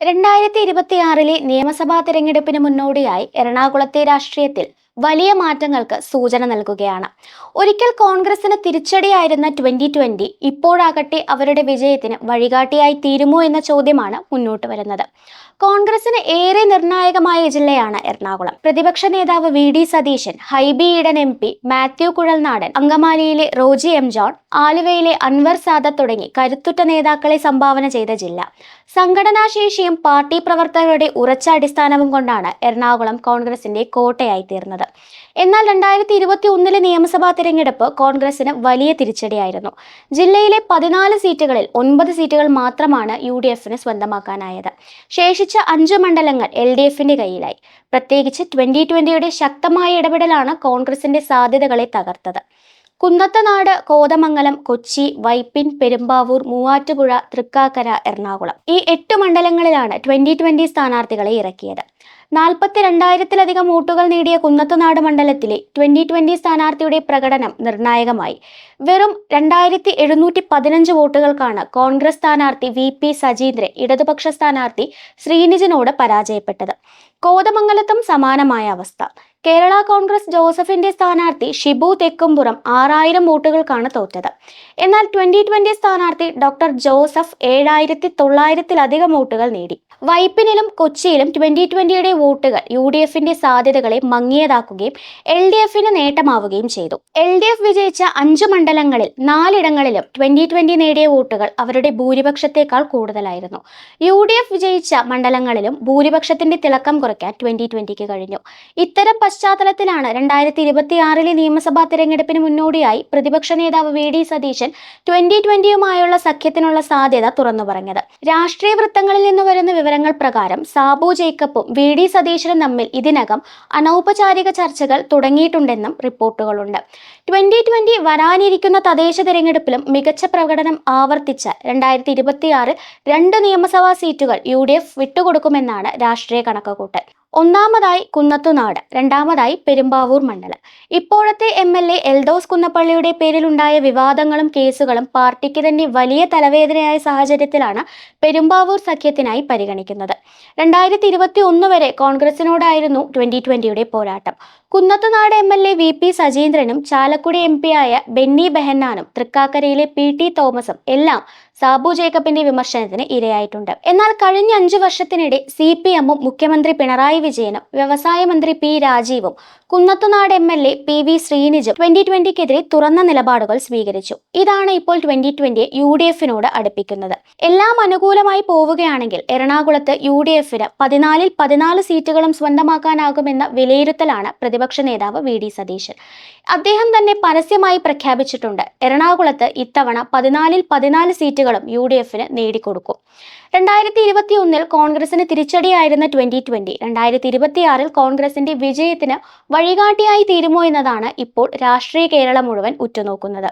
2026 നിയമസഭാ തെരഞ്ഞെടുപ്പിന് മുന്നോടിയായി എറണാകുളത്തെ രാഷ്ട്രീയത്തിൽ വലിയ മാറ്റങ്ങൾക്ക് സൂചന നൽകുകയാണ്. ഒരിക്കൽ കോൺഗ്രസിന് തിരിച്ചടിയായിരുന്ന 2020 ഇപ്പോഴാകട്ടെ അവരുടെ വിജയത്തിന് വഴികാട്ടിയായി തീരുമോ എന്ന ചോദ്യമാണ് മുന്നോട്ട് വരുന്നത്. കോൺഗ്രസിന് ഏറെ നിർണായകമായ ജില്ലയാണ് എറണാകുളം. പ്രതിപക്ഷ നേതാവ് VD സതീശൻ, ഹൈബി ഈഡൻ MP, മാത്യു കുഴൽനാടൻ, അങ്കമാലിയിലെ റോജി M ജോൺ, ആലുവയിലെ അൻവർ സാദത്ത് തുടങ്ങി കരുത്തുറ്റ നേതാക്കളെ സംഭാവന ചെയ്ത ജില്ല. സംഘടനാശേഷിയും പാർട്ടി പ്രവർത്തകരുടെ ഉറച്ച അടിസ്ഥാനവും കൊണ്ടാണ് എറണാകുളം കോൺഗ്രസിന്റെ കോട്ടയായി തീർന്നത്. എന്നാൽ 2021 നിയമസഭാ തിരഞ്ഞെടുപ്പ് കോൺഗ്രസിന് വലിയ തിരിച്ചടിയായിരുന്നു. ജില്ലയിലെ 14 സീറ്റുകളിൽ 9 സീറ്റുകൾ മാത്രമാണ് UDFന് സ്വന്തമാക്കാനായത്. ശേഷിച്ച 5 മണ്ഡലങ്ങൾ LDFന്റെ കയ്യിലായി. പ്രത്യേകിച്ച് 2020യുടെ ശക്തമായ ഇടപെടലാണ് കോൺഗ്രസിന്റെ സാധ്യതകളെ തകർത്തത്. കുന്നത്തനാട്, കോതമംഗലം, കൊച്ചി, വൈപ്പിൻ, പെരുമ്പാവൂർ, മൂവാറ്റുപുഴ, തൃക്കാക്കര, എറണാകുളം ഈ 8 മണ്ഡലങ്ങളിലാണ് 2020 സ്ഥാനാർത്ഥികളെ ഇറക്കിയത്. 42,000-ലധികം വോട്ടുകൾ നേടിയ കുന്നത്തനാട് മണ്ഡലത്തിലെ 2020 സ്ഥാനാർത്ഥിയുടെ പ്രകടനം നിർണായകമായി. വെറും 2,715 വോട്ടുകൾക്കാണ് കോൺഗ്രസ് സ്ഥാനാർത്ഥി VP സജീന്ദ്രൻ ഇടതുപക്ഷ സ്ഥാനാർത്ഥി ശ്രീനിജിനോട് പരാജയപ്പെട്ടത്. കോതമംഗലത്തും സമാനമായ അവസ്ഥ. കേരള കോൺഗ്രസ് ജോസഫിന്റെ സ്ഥാനാർത്ഥി ഷിബു തെക്കുംപുറം 6,000 വോട്ടുകൾക്കാണ് തോറ്റത്. എന്നാൽ 2020 സ്ഥാനാർത്ഥി ഡോക്ടർ ജോസഫ് 7,900-ലധികം വോട്ടുകൾ നേടി. വൈപ്പിനിലും കൊച്ചിയിലും 2020യുടെ വോട്ടുകൾ UDFന്റെ സാധ്യതകളെ മങ്ങിയതാക്കുകയും LDFന് നേട്ടമാവുകയും ചെയ്തു. LDF വിജയിച്ച 5 മണ്ഡലങ്ങളിൽ 4 2020 നേടിയ വോട്ടുകൾ അവരുടെ ഭൂരിപക്ഷത്തേക്കാൾ കൂടുതലായിരുന്നു. UDF വിജയിച്ച മണ്ഡലങ്ങളിലും ഭൂരിപക്ഷത്തിന്റെ തിളക്കം കുറയ്ക്കാൻ 2020ക്ക് കഴിഞ്ഞു. ഇത്തരം പശ്ചാത്തലത്തിലാണ് 2026 നിയമസഭാ തിരഞ്ഞെടുപ്പിന് മുന്നോടിയായി പ്രതിപക്ഷ നേതാവ് VD സതീശൻ 2020യുമായുള്ള സഖ്യത്തിനുള്ള സാധ്യത തുറന്നു പറഞ്ഞത്. രാഷ്ട്രീയ വൃത്തങ്ങളിൽ നിന്ന് വരുന്ന വിവരങ്ങൾ പ്രകാരം സാബു ജേക്കബും VD സതീശനും തമ്മിൽ ഇതിനകം അനൗപചാരിക ചർച്ചകൾ തുടങ്ങിയിട്ടുണ്ടെന്നും റിപ്പോർട്ടുകളുണ്ട്. 2020 വരാനിരിക്കുന്ന തദ്ദേശ തിരഞ്ഞെടുപ്പിലും മികച്ച പ്രകടനം ആവർത്തിച്ച 2026 2 നിയമസഭാ സീറ്റുകൾ UDF വിട്ടുകൊടുക്കുമെന്നാണ് രാഷ്ട്രീയ കണക്കുകൂട്ടൽ. ഒന്നാമതായി കുന്നത്തുനാട്, രണ്ടാമതായി പെരുമ്പാവൂർ മണ്ഡലം. ഇപ്പോഴത്തെ MLA എൽദോസ് കുന്നപ്പള്ളിയുടെ പേരിലുണ്ടായ വിവാദങ്ങളും കേസുകളും പാർട്ടിക്ക് തന്നെ വലിയ തലവേദനയായ സാഹചര്യത്തിലാണ് പെരുമ്പാവൂർ സഖ്യത്തിനായി പരിഗണിക്കുന്നത്. 2021 വരെ കോൺഗ്രസിനോടായിരുന്നു 2020യുടെ പോരാട്ടം. Kunnathunad MLA VP സജീന്ദ്രനും Chalakudy MP ആയ ബെന്നി ബെഹന്നാനും തൃക്കാക്കരയിലെ PT തോമസും എല്ലാം സാബു ജേക്കബിന്റെ വിമർശനത്തിന് ഇരയായിട്ടുണ്ട്. എന്നാൽ കഴിഞ്ഞ 5 വർഷത്തിനിടെ CPMും മുഖ്യമന്ത്രി പിണറായി വിജയനും വ്യവസായ മന്ത്രി P രാജീവും കുന്നത്തുനാട് MLA PV ശ്രീനിജും 2020ക്കെതിരെ തുറന്ന നിലപാടുകൾ സ്വീകരിച്ചു. ഇതാണ് ഇപ്പോൾ 2020 UDFനോട് അടുപ്പിക്കുന്നത്. എല്ലാം അനുകൂലമായി പോവുകയാണെങ്കിൽ എറണാകുളത്ത് UDFന് 14-ൽ 14 സീറ്റുകളും സ്വന്തമാക്കാനാകുമെന്ന വിലയിരുത്തലാണ് പ്രതിപക്ഷ നേതാവ് VD സതീശൻ. അദ്ദേഹം തന്നെ പരസ്യമായി പ്രഖ്യാപിച്ചിട്ടുണ്ട് എറണാകുളത്ത് ഇത്തവണ 14-ൽ 14 സീറ്റുകളും UDFന് നേടിക്കൊടുക്കും. 2021 കോൺഗ്രസിന് തിരിച്ചടിയായിരുന്ന 2020 2026 കോൺഗ്രസിന്റെ വിജയത്തിന് വഴികാട്ടിയായി തീരുമോ എന്നതാണ് ഇപ്പോൾ രാഷ്ട്രീയ കേരളം മുഴുവൻ ഉറ്റുനോക്കുന്നത്.